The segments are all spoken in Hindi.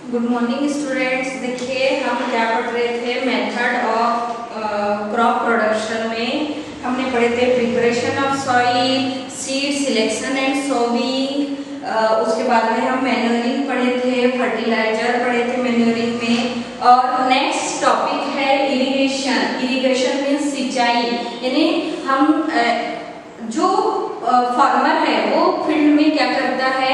Good morning students. देखिए हम क्या पढ़ रहे थे, मेथड ऑफ क्रॉप प्रोडक्शन में हमने पढ़े थे preparation of soil, seed selection and sowing. उसके बाद में हम मैन्योरिंग पढ़े थे, फर्टिलाइजर पढ़े थे मैन्योरिंग में। और नेक्स्ट टॉपिक है इरिगेशन। इरिगेशन मीन्स सिंचाई, यानी हम जो फार्मर है वो फील्ड में क्या करता है,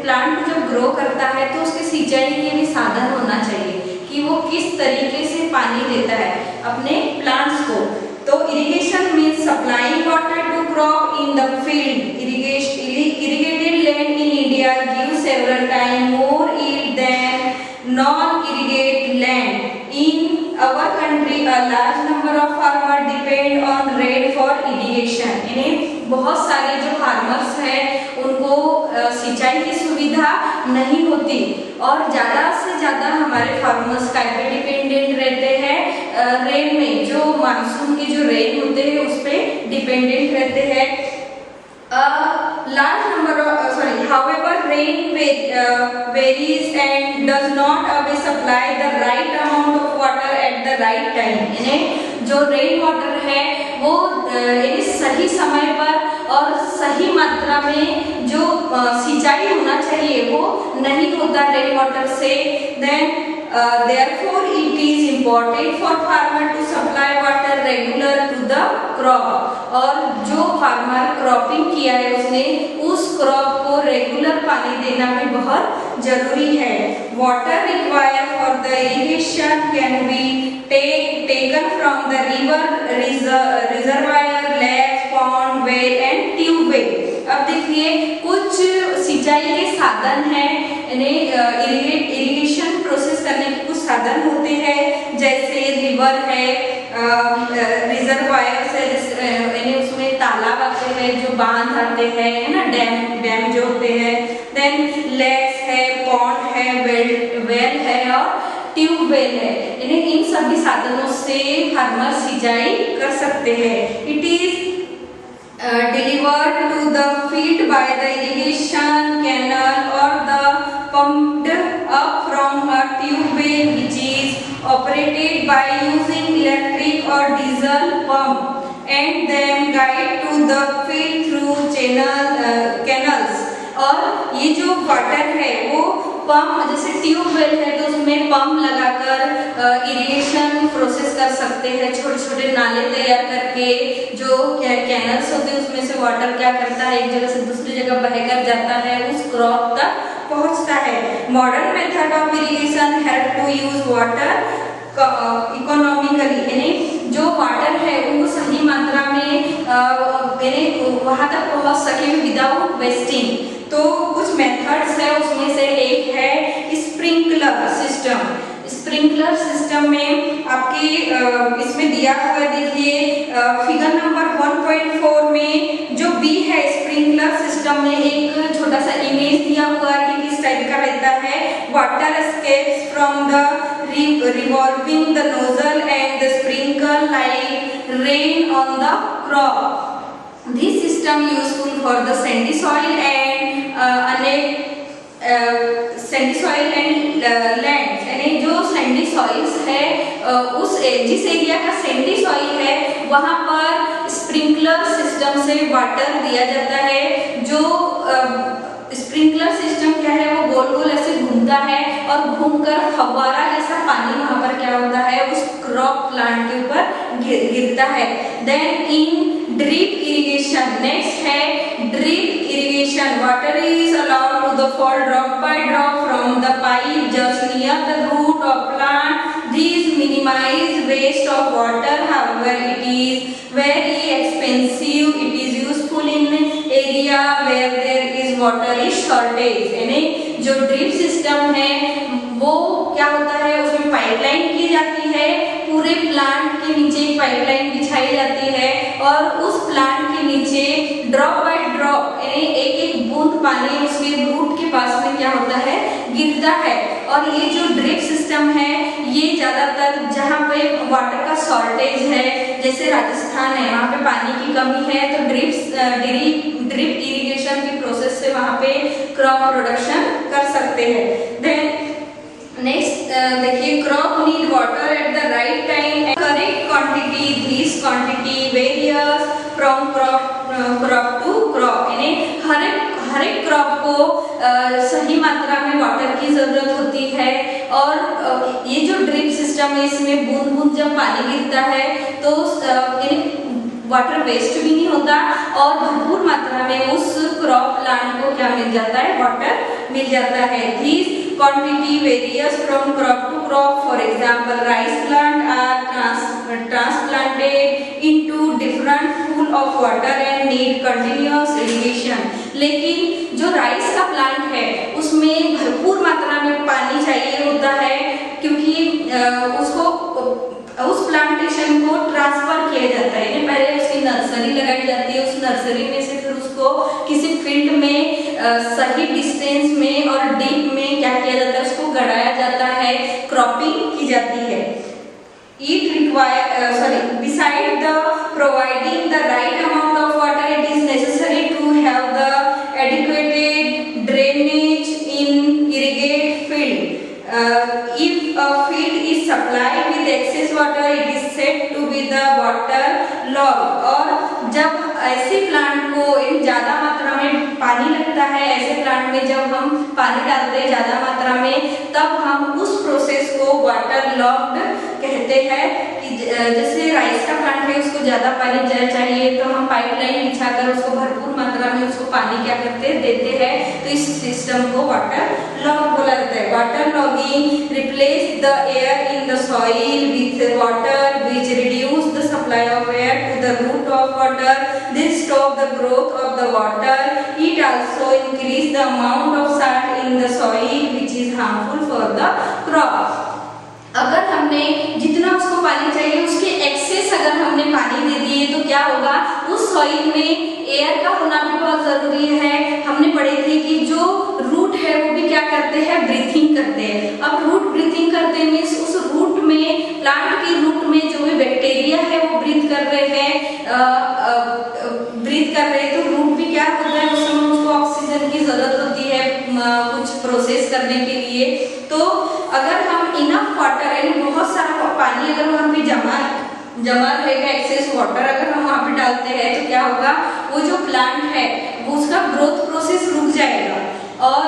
प्लांट जब ग्रो करता है तो उसके सिंचाई के भी साधन होना चाहिए कि वो किस तरीके से पानी देता है अपने प्लांट्स को। तो irrigation means supplying water to crop in the field. Irrigated land in India give several time more yield than non irrigated land. In our country a large number of farmers depend on rain for irrigation। यानी बहुत सारे जो फार्मर्स हैं उनको सिंचाई की सुविधा नहीं होती और ज़्यादा से ज़्यादा हमारे फार्मर्स का पे डिपेंडेंट रहते हैं रेन में, जो मानसून के जो रेन होते हैं उस पर डिपेंडेंट रहते हैं। Large number of however rain varies and does not always supply the right amount of water at the right time। यानी जो रेन वाटर है वो यानी सही समय पर और सही मात्रा में जो सिंचाई होना चाहिए वो नहीं होता रेन वाटर से। Then therefore it is important for farmer to supply water regular to the crop। और जो फार्मर क्रॉपिंग किया है उसने उस क्रॉप को रेगुलर पानी देना भी बहुत जरूरी है। Water required for the irrigation can be taken from the river, reservoir, lake, pond, well and tubewell. अब देखिए कुछ सिंचाई के साधन हैं, इरिगेशन प्रोसेस करने के कुछ साधन होते हैं, जैसे रिवर है, रिजर्वायर है, यानी उसमें तालाब आते हैं जो बांध आते हैं, है ना, डैम जो होते हैं। देन लेक्स है, पॉन्ड है, वेल है और ट्यूबवेल है। यानी इन सभी साधनों से फार्मर सिंचाई कर सकते हैं। It is delivered to the field by the irrigation canal or the pumped up from a tube well which is operated by using electric or diesel pump and then guide to the field through canals। और ये जो वाटर है वो पंप, जैसे ट्यूबवेल है तो उसमें पंप लगाकर इरिगेशन प्रोसेस कर सकते हैं। छोटे छोटे नाले तैयार करके जो कैनल्स होते हैं उसमें से वाटर क्या करता है, एक जगह से दूसरी जगह बहकर जाता है, उस क्रॉप तक पहुंचता है। Modern method of irrigation help to use water economically. यानी जो वाटर है उनको सही मात्रा में वहां तक पहुंच सके विदाउट वेस्टिंग। तो कुछ मेथड्स है, उसमें से एक है स्प्रिंकलर सिस्टम। स्प्रिंकलर सिस्टम में आपके इसमें दिया हुआ देखिए फिगर नंबर 1.4 में जो बी है स्प्रिंकलर सिस्टम में एक छोटा सा इमेज दिया हुआ है कि किस टाइप का रहता है। Water escapes from the revolving the nozzle and the sprinkle like rain on the crop। This system useful for the sandy soil and lands। यानी जो सैंडी सॉइल्स है उस जिस एरिया का सैंडी सॉइल है वहां पर स्प्रिंकलर सिस्टम से वाटर दिया जाता है। जो स्प्रिंकलर सिस्टम क्या है, वो गोल गोल ऐसे घूमता है और घूमकर फव्वारा जैसा पानी वहां पर क्या होता है उस क्रॉप प्लांट के ऊपर गिरता है। Then in drip irrigation, next है drip irrigation. Water is allowed to the fall drop by drop from the pipe just near the root of plant. This minimize waste of water, however it is very expensive. It is useful in area where there is water is shortage. यानी जो ड्रिप सिस्टम है वो क्या होता है, उसमें पाइपलाइन की जाती है, पूरे प्लांट के नीचे पाइपलाइन बिछाई जाती है और उस प्लांट के नीचे ड्रॉप बाय ड्रॉप यानी एक एक बूंद पानी उसके रूट के पास में क्या होता है गिरता है। और ये जो ड्रिप सिस्टम है ये ज्यादातर जहाँ पे वाटर का शॉर्टेज है, जैसे राजस्थान है वहाँ पे पानी की कमी है, तो ड्रिप इरिगेशन की प्रोसेस से वहाँ पे क्रॉप प्रोडक्शन कर सकते हैं। Then water at the right time and correct quantity. This quantity varies from crop to crop. यानी हर एक क्रॉप को सही मात्रा में वाटर की जरूरत होती है और ये जो ड्रिप सिस्टम है इसमें बूंद बूंद जब पानी गिरता है तो वाटर वेस्ट भी नहीं होता और भरपूर मात्रा में उस क्रॉप प्लांट को क्या मिल जाता है, वाटर मिल जाता है। This quantity varies from crop to crop. For example rice plant are transplanted into different pool of water and need continuous irrigation. लेकिन जो राइस का प्लांट है उसमें भरपूर मात्रा में पानी चाहिए होता है क्योंकि उसको उस प्लांटेशन को ट्रांसफर किया जाता है। पहले उसकी नर्सरी लगाई जाती है, उस नर्सरी में से फिर उसको किसी फील्ड में सही डिस्टेंस में और डीप में क्या किया जाता है, उसको गड़ाया जाता है, क्रॉपिंग की जाती है। It require beside the providing the right amount of water, it is necessary to have the adequate drainage in irrigate field. If a field is supplied with excess water, it is said to be the water log. और जब ऐसे प्लांट को ज्यादा मात्रा में पानी लगता है, ऐसे प्लांट में जब हम पानी डालते हैं ज्यादा मात्रा में, तब हम उस प्रोसेस को वाटर लॉग्ड कहते हैं। कि जैसे राइस का प्लांट है उसको ज्यादा पानी चाहिए तो हम पाइपलाइन बिछाकर उसको भरपूर मात्रा में उसको पानी क्या करते हैं, देते हैं। तो इस सिस्टम को वाटर लॉग बोला जाता है। Water logging replace the air in the soil with water which reduce the supply of air to the root of water. This stop the growth of the water. It also increase the amount of salt in the soil which is harmful for the crop. अगर हमने जितना उसको पानी चाहिए उसके एक्सेस अगर हमने पानी दे दिए तो क्या होगा, उस सॉइल में एयर का होना भी बहुत जरूरी है। हमने पढ़े थे कि जो रूट है वो भी क्या करते हैं, ब्रीथिंग करते हैं। अब रूट ब्रीथिंग करते मींस उस रूट में, प्लांट के रूट में जो भी बैक्टीरिया है वो ब्रीथ कर रहे हैं, तो रूट भी क्या होता है, उस समय उसको ऑक्सीजन की जरूरत होती है कुछ प्रोसेस करने के लिए। तो अगर हम इनफ वाटर यानी बहुत सारा पानी अगर वहाँ पे जमा रहेगा, एक्सेस वाटर अगर हम वहाँ पे डालते हैं तो क्या होगा, वो जो प्लांट है वो उसका ग्रोथ प्रोसेस रुक जाएगा और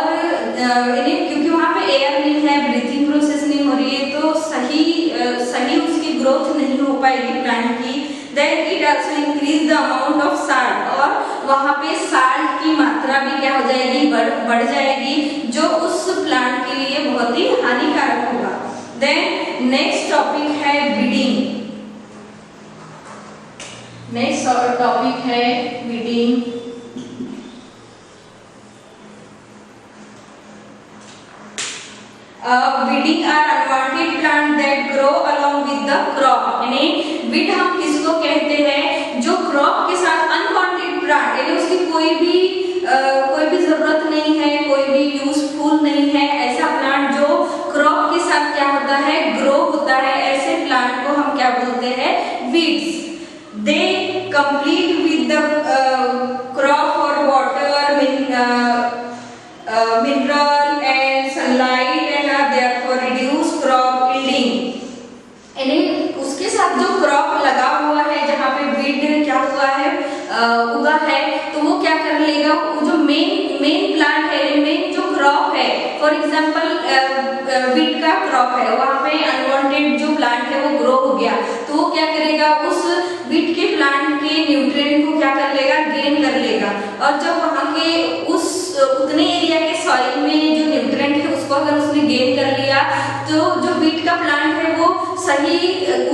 क्योंकि वहाँ पे एयर नहीं है, ब्रीथिंग प्रोसेस नहीं हो रही है, तो सही उसकी ग्रोथ नहीं हो पाएगी प्लांट की। Then it also increase the amount of salt और वहाँ पे साल्ट की मात्रा भी क्या हो जाएगी, बढ़ जाएगी, जो उस प्लांट के लिए बहुत ही हानिकारक होगा। Then नेक्स्ट टॉपिक है बीडिंग। नेक्स्ट टॉपिक है beading. Weeding are unwanted plant that grow along with the crop. यानी weed हम किसको कहते हैं, जो क्रॉप के साथ अनवांटेड प्लांट यानी उसकी कोई भी जरूरत नहीं है, कोई भी यूजफुल नहीं है, ऐसा प्लांट जो क्रॉप के साथ क्या होता है, ग्रो होता है, ऐसे प्लांट को हम क्या बोलते हैं, weeds. They compete with the crop for water, mineral and sunlight and are therefore reduce crop yielding. यानी उसके साथ जो क्रॉप लगा हुआ है, जहाँ पे वीड क्या हुआ है, उगा है, तो वो क्या कर लेगा, वो जो मेन प्लांट है, मेन जो क्रॉप है, फॉर एग्जांपल वीट का क्रॉप है, वहाँ पे अनवांटेड जो प्लांट है वो ग्रो हो गया, तो वो क्या करेगा, उस वीट के प्लांट के न्यूट्रिएंट को क्या कर लेगा, गेन कर लेगा। और जब वहाँ के उतने एरिया के सॉइल में जो न्यूट्रिएंट है उसको अगर उसने गेन कर लिया, तो जो वीट का प्लांट है वो सही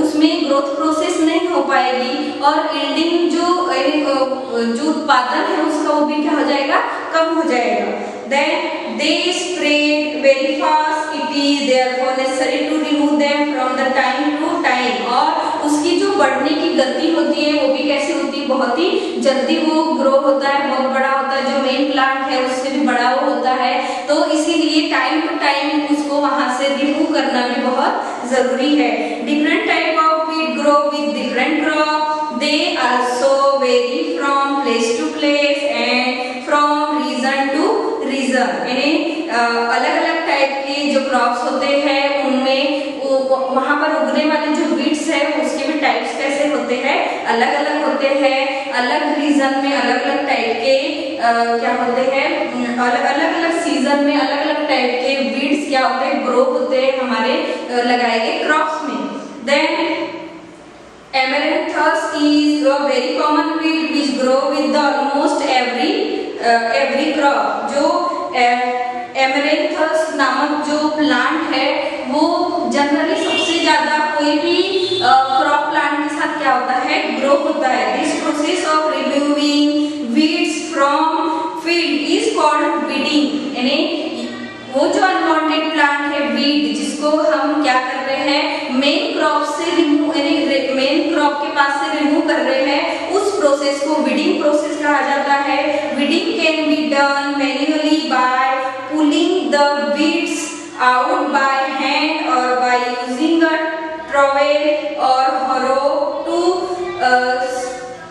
उसमें ग्रोथ प्रोसेस नहीं हो पाएगी और यील्डिंग जो उत्पादन है उसका वो भी क्या हो जाएगा, कम हो जाएगा। Then they spread very fast. It is therefore necessary to remove them from the time to time. और उसकी जो बढ़ने की गति होती है वो भी कैसे होती है, बहुत ही जल्दी वो ग्रो होता है, बहुत बड़ा होता है, जो मेन प्लांट है उससे भी बड़ा वो होता है, तो इसीलिए टाइम टू टाइम उसको वहां से रिमूव करना भी बहुत जरूरी है। Different type of weed grow with different crop, they also vary from place to place and from region to region. यानी अलग अलग टाइप के जो क्रॉप्स होते हैं उनमें वहाँ पर उगने वाले जो वीड्स है उसके भी टाइप्स कैसे होते हैं, अलग अलग होते हैं। अलग रीजन में अलग अलग टाइप के क्या होते हैं, अलग अलग सीजन में अलग अलग टाइप के वीड्स क्या होते हैं, ग्रो होते हैं हमारे लगाए गए क्रॉप्स में। Then Amaranthus is a very common weed which grow with the almost every crop। जो Amaranthus नामक जो प्लांट है वो जनरली सबसे ज्यादा कोई भी क्रॉप प्लांट के साथ क्या होता है, ग्रो होता है। This process of removing weeds from field is called weeding. यानी वो जो अनवांटेड प्लांट है वीड, जिसको हम क्या कर रहे हैं, मेन क्रॉप से रिमूव, यानी मेन क्रॉप के पास से रिमूव कर रहे हैं, उस प्रोसेस को वीडिंग प्रोसेस कहा जाता है। Weeding can be done manually by pulling the weeds out by hand और बाय यूजिंग अ ट्रॉवेल और हरो टू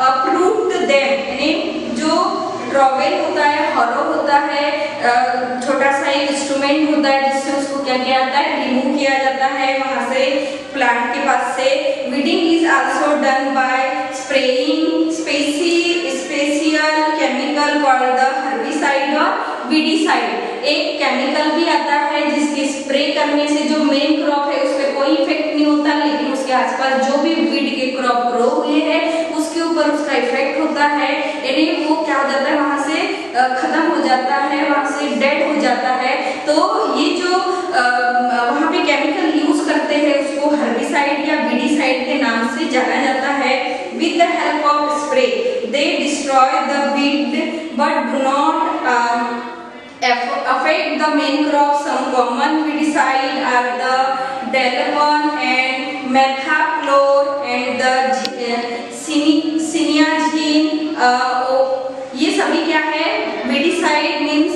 अपरूट देम। यानी जो ट्रॉवेल होता है, हरो होता है, छोटा सा एक इंस्ट्रूमेंट होता है जिससे उसको क्या किया जाता है, रिमूव किया जाता है वहां से, प्लांट के पास से। Weeding is also done by spraying special chemical called the herbicide और वीडिसाइड। एक केमिकल भी आता है जिसके स्प्रे करने से जो मेन क्रॉप है उस पर कोई इफेक्ट नहीं होता, लेकिन उसके आसपास जो भी वीड के क्रॉप ग्रो हुए हैं उसके ऊपर उसका इफेक्ट होता है। यानी वो क्या हो जाता है, वहां से खत्म हो जाता है, वहां से डेड हो जाता है। तो ये जो वहां पे केमिकल यूज करते हैं उसको हर्बिसाइड या वीडिसाइड के नाम से जाना जाता है। With the help of spray they destroy the weed but do not affect the main crop. Some common weedicide are the Dalapon and Methaclor and the Cyniazine। ये सभी क्या है, weedicide means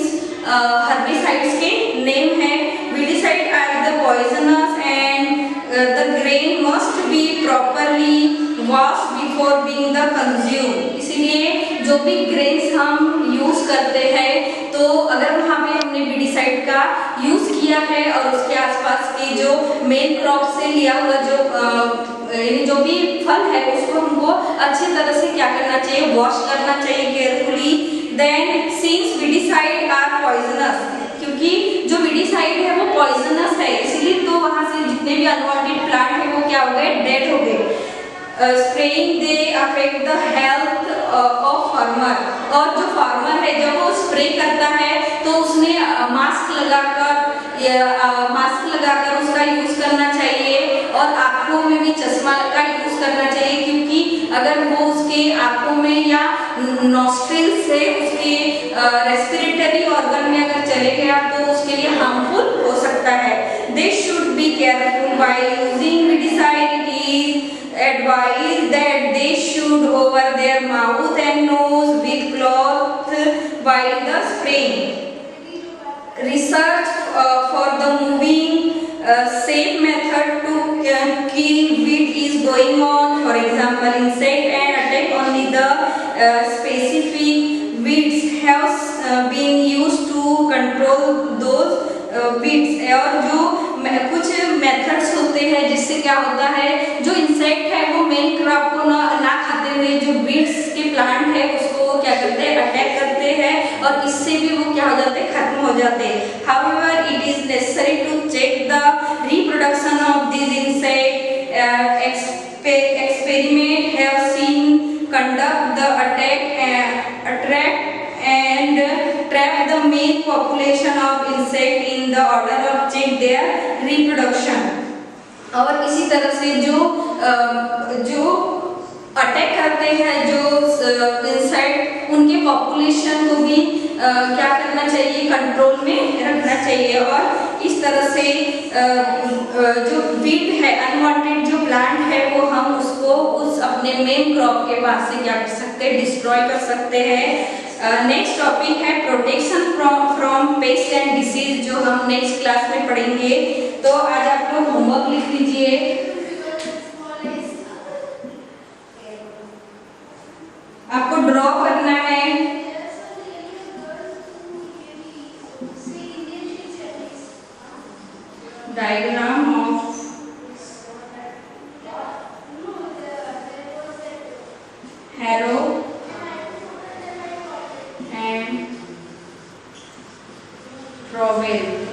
herbicides के नेम है। weedicide are the poisonous and the grain must be properly washed before being the consumed। इसीलिए जो भी ग्रेन्स हम यूज करते हैं तो अगर वहाँ पे हमने वीडिसाइड का यूज किया है और उसके आसपास के जो मेन क्रॉप से लिया हुआ जो भी फल है उसको हमको अच्छी तरह से क्या करना चाहिए, वॉश करना चाहिए carefully. Then since weedicide are poisonous, क्योंकि जो वीडिसाइड है वो पॉइजनस है, इसलिए तो वहाँ से जितने भी अनवांटेड प्लांट है वो क्या हो गए, डेड हो गए। Spraying they affect the health of farmer. और जो फार्मर है जब वो स्प्रे करता है तो उसने मास्क लगाकर उसका यूज करना चाहिए और आंखों में भी चश्मा का यूज करना चाहिए, क्योंकि अगर वो उसके आंखों में या नॉस्ट्रिल से उसके रेस्पिरेटरी ऑर्गन में अगर चले गया तो उसके लिए हार्मफुल हो सकता है। They should be careful by using weedicide. It is advised that they should cover their mouth and nose with cloth while the spraying. Research for the moving safe method to kill weed is going on. For example, insect and attack only the specific weeds have been used to control those weeds। और जो कुछ मेथड्स होते हैं जिससे क्या होता है, जो इंसेक्ट है वो मेन क्रॉप को ना खाते हुए जो वीड्स के प्लांट है उसको क्या करते हैं, अटैक करते हैं और इससे भी वो क्या हो जाते हैं, खत्म हो जाते हैं। However, it is necessary to check the reproduction of these insect। Experiment have seen conduct the attract and trap the main population of insect in the order of check their reproduction। और इसी तरह से जो अटैक करते हैं जो इंसेक्ट, उनके पॉपुलेशन को भी क्या करना चाहिए, कंट्रोल में रखना चाहिए। और इस तरह से जो वीड है, अनवांटेड जो प्लांट है वो हम उसको उस अपने मेन क्रॉप के पास से क्या कर सकते हैं, डिस्ट्रॉय कर सकते हैं। नेक्स्ट टॉपिक है protection from paste and disease, जो हम नेक्स्ट क्लास में पढ़ेंगे। तो आज आप लोग होमवर्क लिख लीजिए। आपको ड्रॉ करना है diagram of harrow and trowel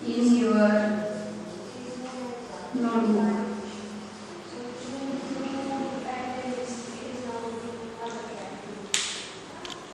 in your notebook.